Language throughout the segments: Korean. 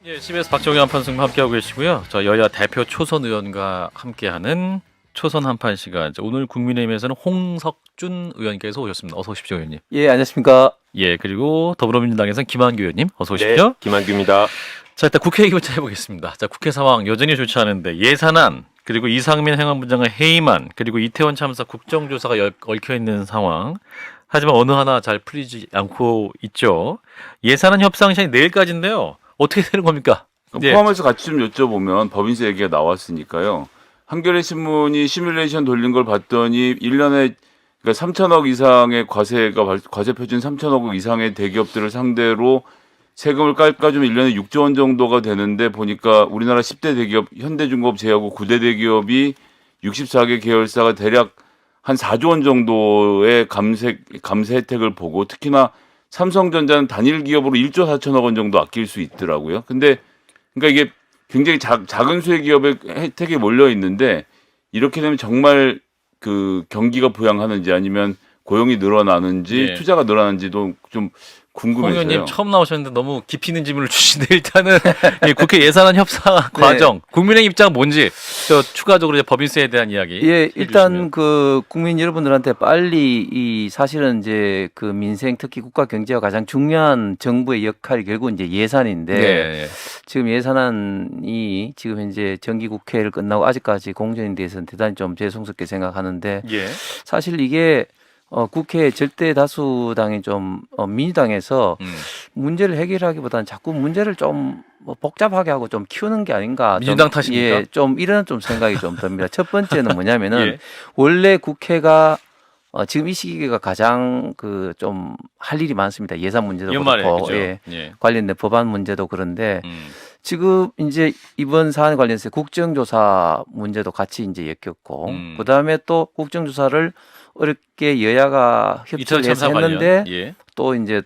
예, CBS 박정희 한판승 함께하고 계시고요. 저 여야 대표 초선 의원과 함께하는 초선 한판 시간. 오늘 국민의힘에서는 홍석준 의원께서 오셨습니다. 어서 오십시오, 의원님. 예, 안녕하십니까. 예, 그리고 더불어민주당에서는 김한규 의원님, 어서 네, 오십시오. 김한규입니다. 자, 일단 국회 얘기부터 해보겠습니다. 자, 국회 상황 여전히 좋지 않은데 예산안, 그리고 이상민 행안부 장관 해임안, 그리고 이태원 참사 국정조사가 얽혀 있는 상황. 하지만 어느 하나 잘 풀리지 않고 있죠. 예산안 협상 시간이 내일까지인데요. 어떻게 되는 겁니까? 예. 포함해서 같이 좀 여쭤보면 법인세 얘기가 나왔으니까요. 한겨레 신문이 시뮬레이션 돌린 걸 봤더니 1년에 그러니까 3천억 이상의 과세 표준 3천억 이상의 대기업들을 상대로 세금을 깎아주면 1년에 6조 원 정도가 되는데 보니까 우리나라 10대 대기업 현대중공업 제하고 9대 대기업이 64개 계열사가 대략 한 4조 원 정도의 감세 혜택을 보고 특히나 삼성전자는 단일 기업으로 1조 4천억 원 정도 아낄 수 있더라고요. 근데 그러니까 이게 굉장히 작은 수혜 기업의 혜택이 몰려 있는데 이렇게 되면 정말 그 경기가 부양하는지 아니면 고용이 늘어나는지 예. 투자가 늘어나는지도 좀 홍 궁금해서요. 의원님 처음 나오셨는데 너무 깊이 있는 질문을 주시는데 일단은 예, 국회 예산안 협상 과정, 국민의 입장 뭔지 저 추가적으로 이제 법인세에 대한 이야기. 예, 일단 해주시면. 그 국민 여러분들한테 빨리 이 사실은 이제 그 민생 특히 국가 경제와 가장 중요한 정부의 역할이 결국 이제 예산인데 예. 지금 예산안이 지금 현재 정기국회를 끝나고 아직까지 공정에 대해서는 대단히 좀 죄송스럽게 생각하는데 예. 사실 이게 국회 절대 다수당이 좀 민주당에서 문제를 해결하기보다는 자꾸 문제를 좀 뭐 복잡하게 하고 좀 키우는 게 아닌가. 민주당 좀, 탓입니까? 예, 좀 이런 좀 생각이 좀 듭니다. 첫 번째는 뭐냐면은 예. 원래 국회가 지금 이 시기가 가장 그 좀 할 일이 많습니다. 예산 문제도 연말에 그렇고 그죠? 예, 예. 관련된 법안 문제도 그런데 지금 이제 이번 사안에 관련해서 국정조사 문제도 같이 이제 엮였고 그다음에 또 국정조사를 어렵게 여야가 이태원 협치를 해서 참사 했는데 관련. 예. 또 이제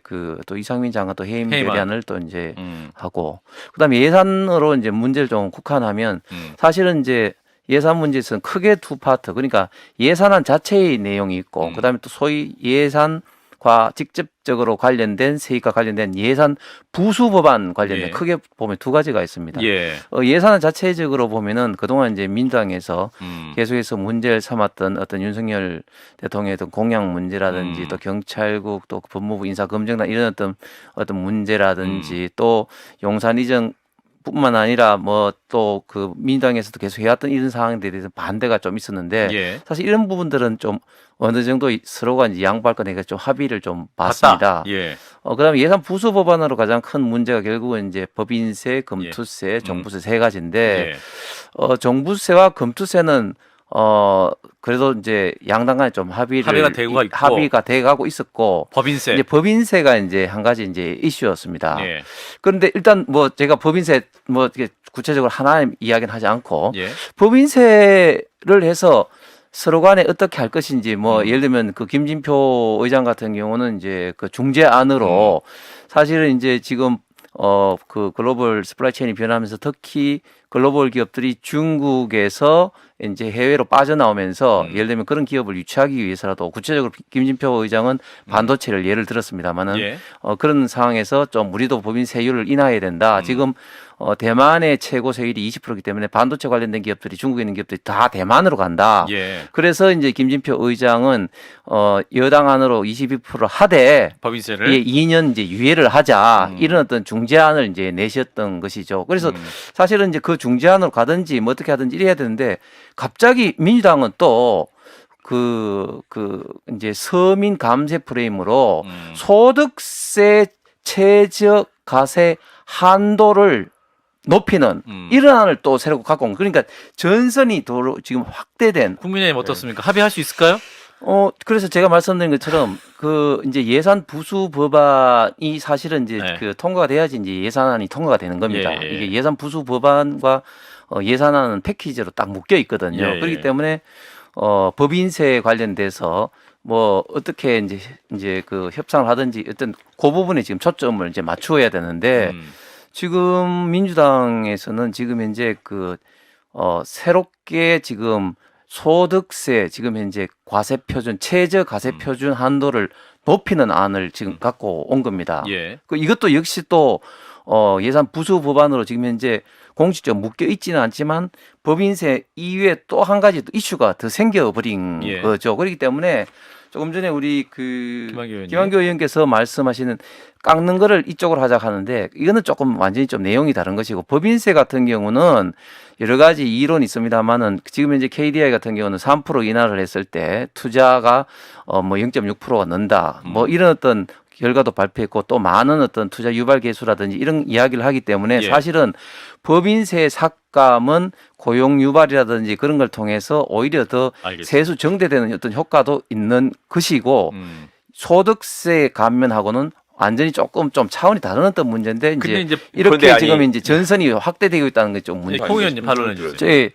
그 또 이상민 장관 또 해임 해임안. 결의안을 또 이제 하고 그다음에 예산으로 이제 문제를 좀 국한하면 사실은 이제 예산 문제에서는 크게 두 파트 그러니까 예산안 자체의 내용이 있고 그다음에 또 소위 예산과 직접적으로 관련된 세익과 관련된 예산 부수 법안 관련된 예. 크게 보면 두 가지가 있습니다. 예. 예산안 자체적으로 보면은 그동안 이제 민주당에서 음. 계속해서 문제를 삼았던 어떤 윤석열 대통령의 어떤 공약 문제라든지 또 경찰국 또 법무부 인사검증단 이런 어떤 문제라든지 또 용산 이전 뿐만 아니라 뭐 또 그 민주당에서도 계속 해왔던 이런 상황들에 대해서 반대가 좀 있었는데 예. 사실 이런 부분들은 좀 어느 정도 서로가 이제 양보할 거니까 좀 합의를 좀 봤습니다. 봤다. 예. 그다음에 예산 부수 법안으로 가장 큰 문제가 결국은 이제 법인세, 금투세, 종부세 세 가지인데 예. 종부세와 금투세는 그래도 이제 양당 간에 좀 합의가 돼가고 있었고 법인세. 이제 법인세가 이제 한 가지 이제 이슈였습니다. 예. 그런데 일단 뭐 제가 법인세 뭐 이렇게 구체적으로 하나 이야기는 하지 않고 예. 법인세를 해서 서로 간에 어떻게 할 것인지 뭐 예를 들면 그 김진표 의장 같은 경우는 이제 그 중재안으로 사실은 이제 지금 그 글로벌 스프라이 체인이 변하면서 특히 글로벌 기업들이 중국에서 이제 해외로 빠져나오면서 예를 들면 그런 기업을 유치하기 위해서라도 구체적으로 김진표 의장은 반도체를 예를 들었습니다만은 예. 그런 상황에서 좀 우리도 법인 세율을 인하해야 된다. 지금 대만의 최고 세율이 20%이기 때문에 반도체 관련된 기업들이 중국에 있는 기업들이 다 대만으로 간다. 예. 그래서 이제 김진표 의장은 여당 안으로 22% 하되 법인세를. 예, 2년 이제 유예를 하자 이런 어떤 중재안을 이제 내셨던 것이죠. 그래서 사실은 이제 그 중재안으로 가든지 뭐 어떻게 하든지 이래야 되는데 갑자기 민주당은 또 이제 서민 감세 프레임으로 소득세 최저 가세 한도를 높이는 이런 안을 또 새로 갖고 온 그러니까 전선이 도로 지금 확대된 국민의힘 어떻습니까? 합의할 수 있을까요? 그래서 제가 말씀드린 것처럼 그 이제 예산 부수 법안이 사실은 이제 네. 그 통과가 돼야지 이제 예산안이 통과가 되는 겁니다. 예. 이게 예산 부수 법안과 예산안은 패키지로 딱 묶여 있거든요. 예. 그렇기 때문에 법인세 관련돼서 뭐 어떻게 이제 그 협상을 하든지 어떤 그 부분에 지금 초점을 이제 맞추어야 되는데 지금 민주당에서는 지금 현재 새롭게 지금 소득세 지금 현재 과세 표준 최저 과세 표준 한도를 높이는 안을 지금 갖고 온 겁니다. 예. 이것도 역시 또 예산 부수 법안으로 지금 현재 공식적으로 묶여 있지는 않지만 법인세 이외에 또 한 가지 이슈가 더 생겨버린 예. 거죠. 그렇기 때문에 조금 전에 우리 김한규 의원님. 김한규 의원께서 말씀하시는 깎는 거를 이쪽으로 하자 하는데 이거는 조금 완전히 좀 내용이 다른 것이고 법인세 같은 경우는 여러 가지 이론이 있습니다만은 지금 현재 KDI 같은 경우는 3% 인하를 했을 때 투자가 뭐 0.6%가 는다. 뭐 이런 어떤 결과도 발표했고 또 많은 어떤 투자 유발 개수라든지 이런 이야기를 하기 때문에 예. 사실은 법인세 삭감은 고용 유발이라든지 그런 걸 통해서 오히려 더 알겠습니다. 세수 정대되는 어떤 효과도 있는 것이고 소득세 감면하고는 완전히 조금 좀 차원이 다른 어떤 문제인데 근데 이제 이제 이렇게 그런데 아니- 지금 이제 전선이 확대되고 있다는 게 좀 문제죠. 콩 의원님 반론해 주세요. 저희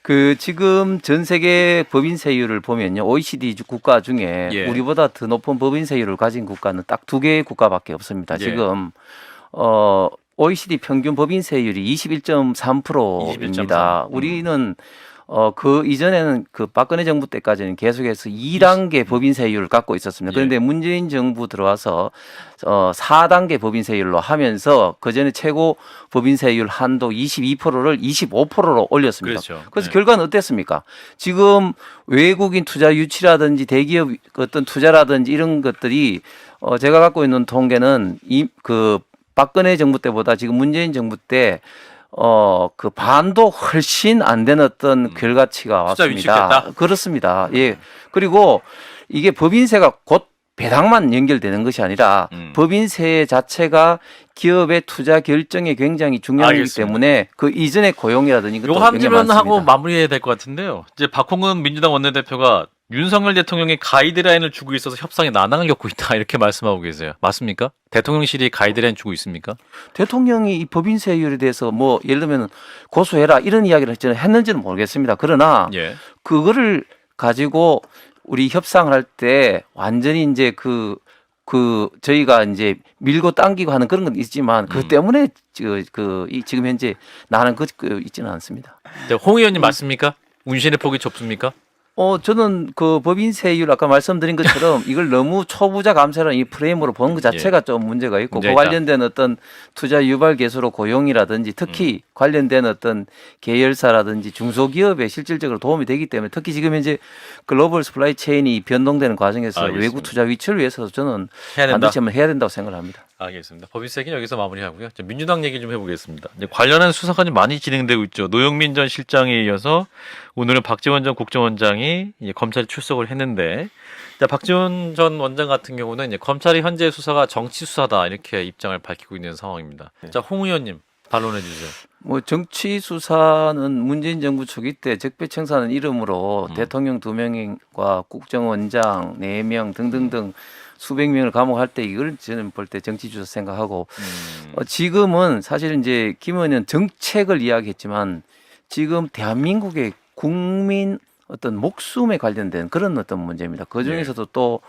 그 지금 전 세계 법인세율을 보면요, OECD 국가 중에 예. 우리보다 더 높은 법인세율을 가진 국가는 딱 두 개의 국가밖에 없습니다. 예. 지금 OECD 평균 법인세율이 21.3%입니다. 21.3. 우리는 그 이전에는 그 박근혜 정부 때까지는 계속해서 2단계 법인세율을 갖고 있었습니다. 그런데 문재인 정부 들어와서 4단계 법인세율로 하면서 그 전에 최고 법인세율 한도 22%를 25%로 올렸습니다. 그렇죠. 그래서 네. 결과는 어땠습니까? 지금 외국인 투자 유치라든지 대기업 어떤 투자라든지 이런 것들이 제가 갖고 있는 통계는 그 박근혜 정부 때보다 지금 문재인 정부 때 그 반도 훨씬 안 되는 어떤 결과치가 투자 왔습니다. 위축됐다? 그렇습니다. 예. 그리고 이게 법인세가 곧 배당만 연결되는 것이 아니라 법인세 자체가 기업의 투자 결정에 굉장히 중요하기 알겠습니다. 때문에 그 이전의 고용이라든지 요거 한 질문 하고 마무리해야 될 것 같은데요. 이제 박홍근 민주당 원내대표가 윤석열 대통령이 가이드라인을 주고 있어서 협상에 난항을 겪고 있다 이렇게 말씀하고 계세요. 맞습니까? 대통령실이 가이드라인 주고 있습니까? 대통령이 이 법인세율에 대해서 뭐 예를 들면 고소해라 이런 이야기를 했는지는 모르겠습니다. 그러나 예. 그거를 가지고 우리 협상을 할 때 완전히 이제 그 저희가 이제 밀고 당기고 하는 그런 건 있지만 그 때문에 지금 현재 나는 있지는 않습니다. 홍 의원님 맞습니까? 운신의 폭이 좁습니까? 저는 그 법인세율 아까 말씀드린 것처럼 이걸 너무 초부자 감세라는 이 프레임으로 보는 것 자체가 좀 문제가 있고 문제 그 있다. 관련된 어떤 투자 유발 개수로 고용이라든지 특히 관련된 어떤 계열사라든지 중소기업에 실질적으로 도움이 되기 때문에 특히 지금 현재 글로벌 서플라이 체인이 변동되는 과정에서 알겠습니다. 외국 투자 위치를 위해서 저는 해야 된다. 반드시 한번 해야 된다고 생각을 합니다. 알겠습니다. 법인세 얘기는 여기서 마무리하고요. 이제 민주당 얘기 좀 해보겠습니다. 이제 관련한 수사가 좀 많이 진행되고 있죠. 노영민 전 실장에 이어서 오늘은 박지원 전 국정원장이 이제 검찰에 출석을 했는데, 자, 박지원 전 원장 같은 경우는 이제 검찰이 현재 수사가 정치 수사다 이렇게 입장을 밝히고 있는 상황입니다. 자, 홍 의원님 반론해 주세요. 뭐 정치 수사는 문재인 정부 초기 때 적폐청사는 이름으로 대통령 2명과 국정원장 4명 등등등 수백 명을 감옥할 때 이걸 저는 볼 때 정치 수사 생각하고 지금은 사실 이제 김 의원은 정책을 이야기했지만 지금 대한민국의 국민 어떤 목숨에 관련된 그런 어떤 문제입니다. 그 중에서도 또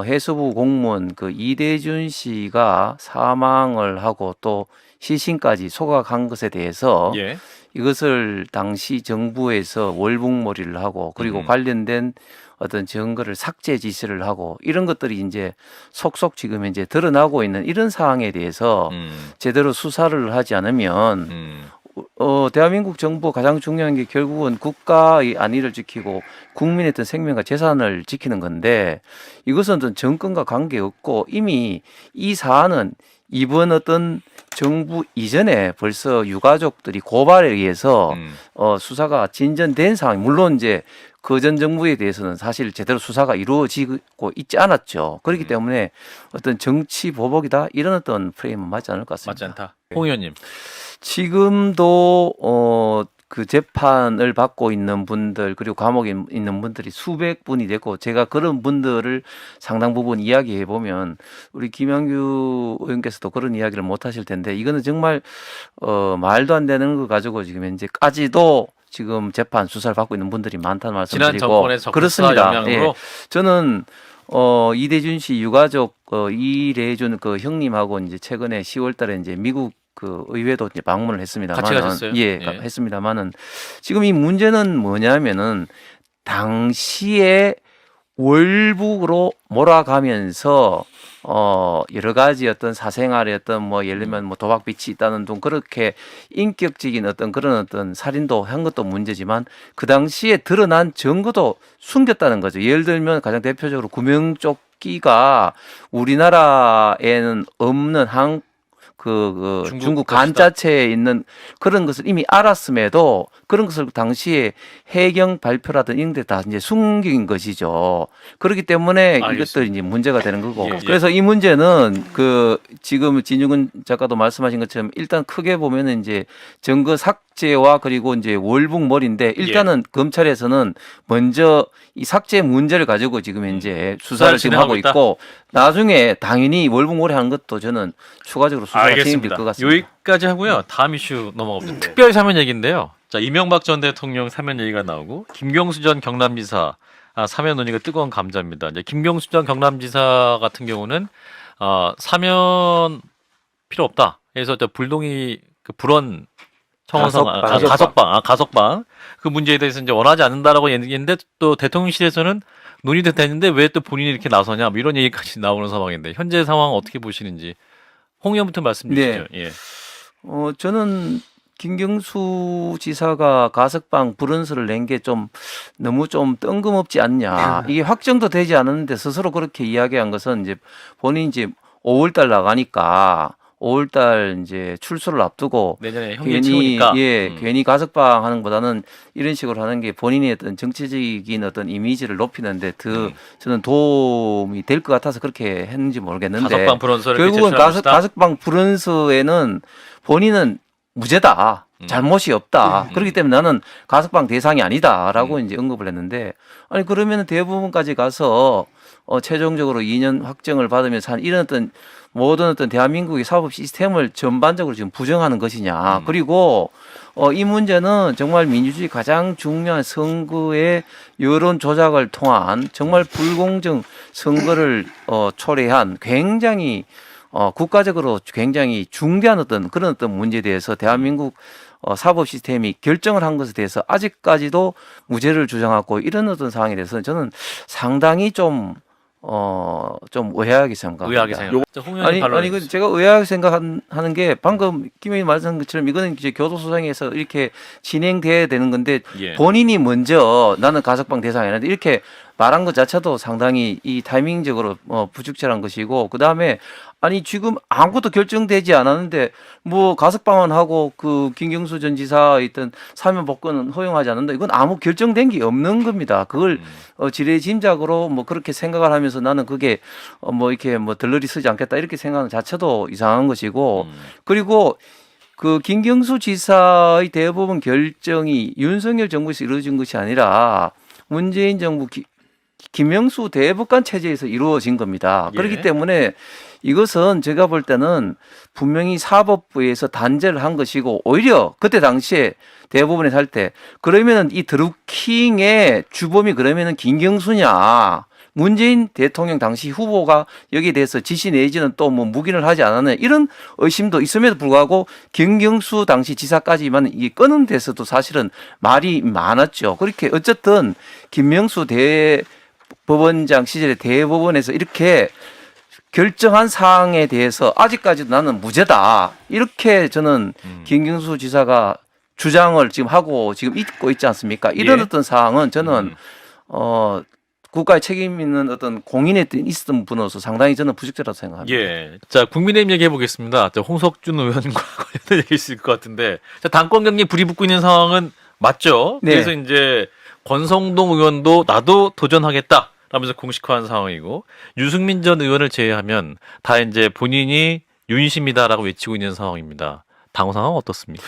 해수부 공무원 그 이대준 씨가 사망을 하고 또 시신까지 소각한 것에 대해서 예. 이것을 당시 정부에서 월북몰이를 하고 그리고 관련된 어떤 증거를 삭제 지시를 하고 이런 것들이 이제 속속 지금 이제 드러나고 있는 이런 사항에 대해서 제대로 수사를 하지 않으면 대한민국 정부 가장 중요한 게 결국은 국가의 안위를 지키고 국민의 어떤 생명과 재산을 지키는 건데 이것은 어떤 정권과 관계없고 이미 이 사안은 이번 어떤 정부 이전에 벌써 유가족들이 고발에 의해서 수사가 진전된 상황. 물론 이제 그 전 정부에 대해서는 사실 제대로 수사가 이루어지고 있지 않았죠. 그렇기 때문에 어떤 정치 보복이다 이런 어떤 프레임은 맞지 않을 것 같습니다. 맞지 않다. 홍 의원님. 지금도 그 재판을 받고 있는 분들 그리고 감옥에 있는 분들이 수백 분이 됐고 제가 그런 분들을 상당 부분 이야기해 보면 우리 김한규 의원께서도 그런 이야기를 못 하실 텐데 이거는 정말 말도 안 되는 거 가지고 지금 현재까지도 지금 재판 수사를 받고 있는 분들이 많다는 지난 말씀드리고 정권의 적폐 그렇습니다. 영향으로 예. 저는 이대준 씨 유가족 이래준 그 형님하고 이제 최근에 10월달에 이제 미국 그 의회도 이제 방문을 했습니다만 같이 가셨어요? 예, 예. 했습니다만은 지금 이 문제는 뭐냐면은 당시에 월북으로 몰아가면서 여러 가지 어떤 사생활의 어떤 뭐 예를 들면 뭐 도박 빚이 있다는 등 그렇게 인격적인 어떤 그런 어떤 살인도 한 것도 문제지만 그 당시에 드러난 증거도 숨겼다는 거죠. 예를 들면 가장 대표적으로 구명조끼가 우리나라에는 없는 중국 간 것이다. 자체에 있는 그런 것을 이미 알았음에도 그런 것을 당시에 해경 발표라든 이런 데 다 이제 숨긴 것이죠. 그렇기 때문에 알겠습니다. 이것들이 이제 문제가 되는 거고. 예. 그래서 이 문제는 지금 진중근 작가도 말씀하신 것처럼 일단 크게 보면은 이제 증거 삭제와 그리고 이제 월북몰인데 일단은 검찰에서는 먼저 이 삭제 문제를 가지고 지금 현재 수사를 지금 하고 진행하고 있다? 있고 나중에 당연히 월북몰이 하는 것도 저는 추가적으로 수사가 진행될 것 같습니다. 여기까지 하고요. 다음 이슈 넘어가보죠. 특별 사면 얘기인데요. 자, 이명박 전 대통령 사면 얘기가 나오고 김경수 전 경남지사 사면 논의가 뜨거운 감자입니다. 이제 김경수 전 경남지사 같은 경우는 사면 필요 없다. 그래서 불동의 불원 청원서 가석방 그 문제에 대해서 이제 원하지 않는다라고 얘기했는데 또 대통령실에서는 논의도 됐는데 왜 또 본인이 이렇게 나서냐 뭐 이런 얘기까지 나오는 상황인데 현재 상황 어떻게 보시는지 홍 의원부터 말씀 주시죠. 예. 저는 김경수 지사가 가석방 불원서를 낸 게 좀 너무 좀 뜬금없지 않냐. 이게 확정도 되지 않았는데 스스로 그렇게 이야기한 것은 이제 본인이 이제 5월달 나가니까 5월달 이제 출소를 앞두고 내년에 형기 채우니까 괜히 가석방 하는 것보다는 이런 식으로 하는 게 본인의 어떤 정치적인 어떤 이미지를 높이는데 저는 도움이 될 것 같아서 그렇게 했는지 모르겠는데 가석방 불원서를 결국은 제출할 것이다? 가석방 불원서에는 본인은 무죄다. 잘못이 없다. 그렇기 때문에 나는 가석방 대상이 아니다라고 이제 언급을 했는데 아니 그러면 대부분까지 가서 최종적으로 2년 확정을 받으면서 한 이런 어떤 모든 어떤 대한민국의 사법 시스템을 전반적으로 지금 부정하는 것이냐. 그리고 이 문제는 정말 민주주의 가장 중요한 선거의 여론 조작을 통한 정말 불공정 선거를 초래한 굉장히 국가적으로 굉장히 중대한 그런 어떤 문제에 대해서 대한민국 사법 시스템이 결정을 한 것에 대해서 아직까지도 무죄를 주장하고 이런 어떤 상황에 대해서는 저는 상당히 좀 의아하게 생각합니다. 아니 그 제가 의아하게 생각하는 게 방금 김 의원이 말씀한 것처럼 이거는 이제 교도소장에서 이렇게 진행돼야 되는 건데 본인이 먼저 나는 가석방 대상이 아닌데 이렇게 말한 것 자체도 상당히 이 타이밍적으로 부적절한 것이고 그 다음에 아니 지금 아무것도 결정되지 않았는데 뭐 가석방만 하고 그 김경수 전 지사 있던 사면 복권은 허용하지 않는다. 이건 아무 결정된 게 없는 겁니다. 그걸 지레짐작으로 뭐 그렇게 생각을 하면서 나는 그게 뭐 이렇게 뭐 덜러리 쓰지 않겠다 이렇게 생각하는 자체도 이상한 것이고 그리고 그 김경수 지사의 대법원 결정이 윤석열 정부에서 이루어진 것이 아니라 문재인 정부 김명수 대법관 체제에서 이루어진 겁니다. 그렇기 때문에 이것은 제가 볼 때는 분명히 사법부에서 단죄를 한 것이고 오히려 그때 당시에 대법원에 살 때 그러면은 이 드루킹의 주범이 그러면은 김경수냐 문재인 대통령 당시 후보가 여기에 대해서 지시 내지는 또 뭐 묵인을 하지 않았느냐 이런 의심도 있음에도 불구하고 김경수 당시 지사까지만 이 끄는 데서도 사실은 말이 많았죠. 그렇게 어쨌든 김명수 대법원장 시절에 대법원에서 이렇게 결정한 사항에 대해서 아직까지도 나는 무죄다. 이렇게 저는 김경수 지사가 주장을 지금 하고 지금 있고 있지 않습니까? 이런 어떤 사항은 저는 국가의 책임 있는 어떤 공인에 있었던 분으로서 상당히 저는 부적절하다고 생각합니다. 예. 자, 국민의힘 얘기해 보겠습니다. 홍석준 의원과 관련된 얘기 있을 것 같은데, 자, 당권 경쟁 불이 붙고 있는 상황은 맞죠? 네. 그래서 이제 권성동 의원도 나도 도전하겠다. 라면서 공식화한 상황이고 유승민 전 의원을 제외하면 다 이제 본인이 윤심이다라고 외치고 있는 상황입니다. 당호 상황 어떻습니까?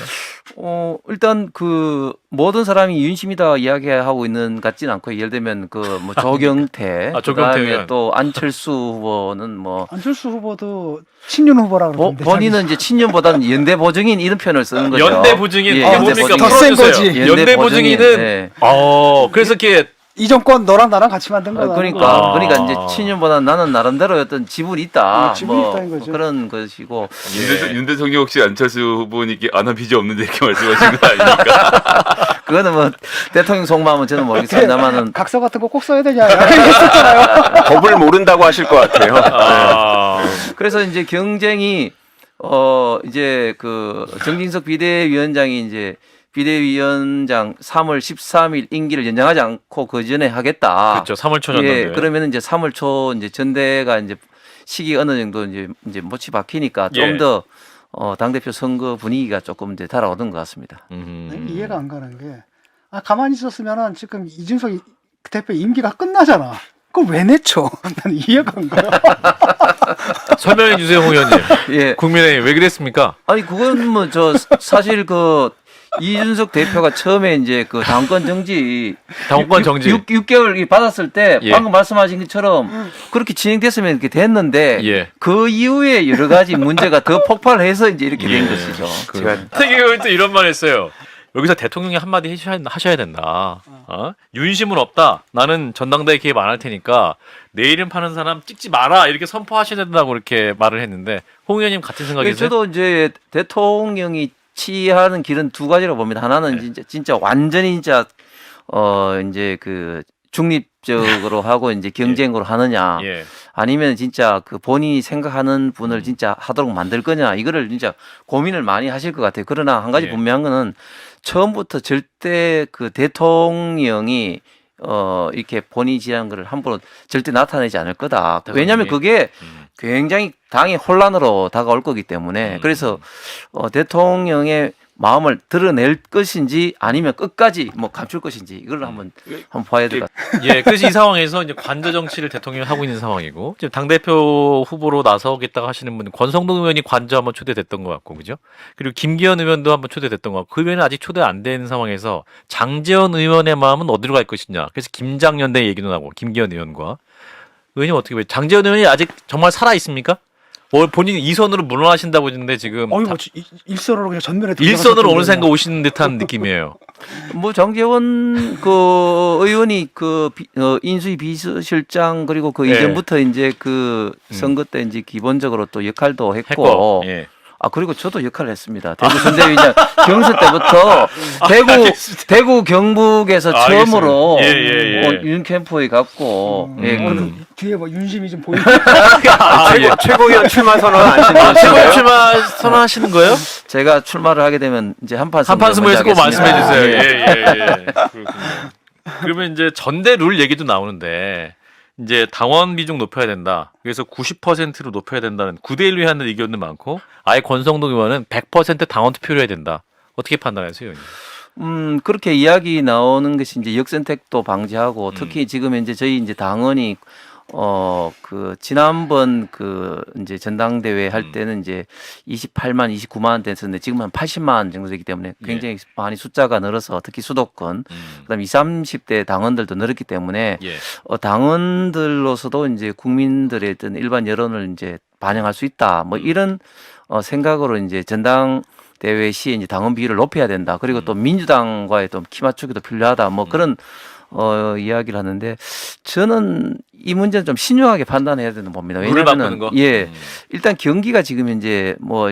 일단 그 모든 사람이 윤심이다 이야기하고 있는 것 같지는 않고 예를 들면 그 뭐 조경태, 조경태 그다음에 의원. 또 안철수 후보는 뭐 안철수 후보도 친윤 후보라고 그러는데 본인은 이제 친윤보다는 연대 보증인 이런 표현을 쓰는 거죠. 연대 보증인 예, 그게 연대 뭡니까? 보증인. 더 센 풀어주세요. 거지. 연대 보증인은 네. 그래서 이렇게 이 정권 너랑 나랑 같이 만든 거다. 그러니까 이제 친윤보다 나는 나름대로 어떤 지분이 있다. 지분이 있다는 거죠. 그런 것이고. 윤 대통령 혹시 안철수 후보님께 안 한 빚이 없는데 이렇게 말씀하신 거 아닙니까? 그거는 뭐 대통령 속마음은 저는 모르겠습니다만은 각서 같은 거 꼭 써야 되냐 했었잖아요. 법을 모른다고 하실 것 같아요. 아, 그래서 이제 경쟁이 이제 그 정진석 비대위원장이 이제 비대위원장 3월 13일 임기를 연장하지 않고 그 전에 하겠다. 그렇죠. 3월 초 전당대회. 예, 그러면 이제 3월 초 이제 전대가 이제 시기 어느 정도 이제 못이 박히니까 예. 좀 더 당대표 선거 분위기가 조금 이제 달아오던 것 같습니다. 이해가 안 가는 게 가만히 있었으면은 지금 이준석 대표 임기가 끝나잖아. 그걸 왜 내쳐? 난 이해가 안 가. 설명해 주세요, 홍 의원님. 예. 국민의힘 왜 그랬습니까? 아니 그건 뭐 저 사실 그 이준석 대표가 처음에 이제 그 당권 정지 당권 정지. 6개월 받았을 때 예. 방금 말씀하신 것처럼 그렇게 진행됐으면 이렇게 됐는데 예. 그 이후에 여러 가지 문제가 더 폭발해서 이제 이렇게 된 예. 것이죠. 제가 태기 의원이 또 이런 말 했어요. 여기서 대통령이 한마디 하셔야 된다. 윤심은 없다. 나는 전당대회 개입 안 할 테니까 내 이름 파는 사람 찍지 마라. 이렇게 선포하셔야 된다고 이렇게 말을 했는데 홍 의원님 같은 생각이세요? 저도 이제 대통령이 취하는 길은 두 가지로 봅니다. 하나는 진짜 완전히 진짜 이제 그 중립적으로 하고 이제 경쟁으로 하느냐. 예. 아니면 진짜 그 본인이 생각하는 분을 진짜 하도록 만들 거냐 이거를 진짜 고민을 많이 하실 것 같아요. 그러나 한 가지 예. 분명한 거는 처음부터 절대 그 대통령이 이렇게 본인이 지한 거를 함부로 절대 나타내지 않을 거다. 왜냐하면 그게 굉장히 당의 혼란으로 다가올 거기 때문에 그래서 대통령의 마음을 드러낼 것인지 아니면 끝까지 뭐 감출 것인지 이걸 한번 봐야 될 것 같아요. 예, 그래서 이 상황에서 이제 관저 정치를 대통령이 하고 있는 상황이고 지금 당 대표 후보로 나서겠다고 하시는 분은 권성동 의원이 관저 한번 초대됐던 것 같고, 그죠? 그리고 김기현 의원도 한번 초대됐던 것 같고, 그 외에는 아직 초대 안 된 상황에서 장제원 의원의 마음은 어디로 갈 것이냐? 그래서 김장연대 얘기도 나고 김기현 의원과 의원님 어떻게 봐요? 장제원 의원이 아직 정말 살아 있습니까? 본인이 이선으로 물러나신다고 했는데 지금 뭐 일선으로 그냥 전면에 일선으로 어느 생각 오시는 듯한 느낌이에요. 뭐 장제원 그 의원이 그 인수위 비서실장 그리고 그 예. 이전부터 이제 그 선거 때 이제 기본적으로 또 역할도 했고, 했고, 예. 그리고 저도 역할을 했습니다. 대구 선대위원장 경선 때부터 대구 경북에서 처음으로 알겠습니다. 윤 캠프에 갔고 뒤에 뭐 윤심이 좀 보이고 최고위원 출마 선언 안 최고 신으시나요? 출마 선언하시는 거예요? 제가 출마를 하게 되면 이제 한판 승부에서 꼭 말씀해 주세요. 예. 예. 그렇군요. 그러면 이제 전대 룰 얘기도 나오는데 이제 당원 비중 높여야 된다. 그래서 90%로 높여야 된다는 9대1로 하는 의견도 많고 아예 권성동 의원은 100% 당원 투표를 해야 된다. 어떻게 판단하세요, 의원님? 그렇게 이야기 나오는 것이 이제 역선택도 방지하고 특히 지금 이제 저희 이제 당원이 그 지난번 그 이제 전당대회 할 때는 이제 28만 29만 됐었는데 지금 한 80만 정도 되기 때문에 굉장히 많이 숫자가 늘어서 특히 수도권 그다음 20, 30대 당원들도 늘었기 때문에 예. 당원들로서도 이제 국민들의 어떤 일반 여론을 이제 반영할 수 있다. 뭐 이런 생각으로 이제 전당 대회 시에 이제 당원 비율을 높여야 된다. 그리고 또 민주당과의 또 키 맞추기도 필요하다. 뭐 그런 이야기를 하는데 저는 이 문제는 좀 신중하게 판단해야 되는 봅니다. 룰을 바꾸는 거? 예, 일단 경기가 지금 이제 뭐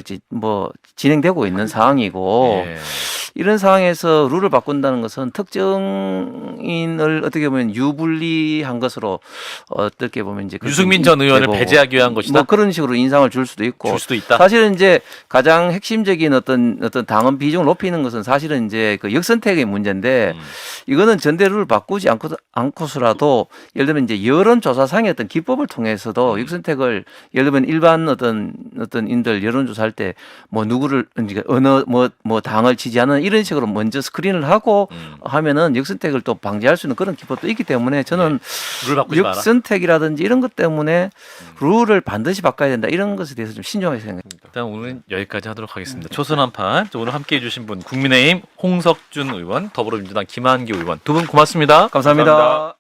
진행되고 있는 상황이고 예. 이런 상황에서 룰을 바꾼다는 것은 특정인을 어떻게 보면 유불리한 것으로 어떻게 보면 이제 유승민 전 의원을 되고 배제하기 위한 것이다. 뭐 그런 식으로 인상을 줄 수도 있고 줄 수도 있다. 사실은 이제 가장 핵심적인 어떤 당원 비중을 높이는 것은 사실은 이제 그 역선택의 문제인데 이거는 전대룰을 바꾸지 않고서라도 예를 들면 이제 여론조사상의 어떤 기법을 통해서도 역선택을 예를 들면 일반 어떤 인들 여론조사할 때 뭐 누구를 어느 뭐 당을 지지하는 이런 식으로 먼저 스크린을 하고 하면은 역선택을 또 방지할 수 있는 그런 기법도 있기 때문에 저는 룰 바꾸지 마라. 역선택이라든지 이런 것 때문에 룰을 반드시 바꿔야 된다 이런 것에 대해서 좀 신중하게 생각합니다. 일단 오늘은 여기까지 하도록 하겠습니다. 초선 한판 오늘 함께해 주신 분 국민의힘 홍석준 의원, 더불어민주당 김한기 의원 두 분 고맙습니다. 감사합니다.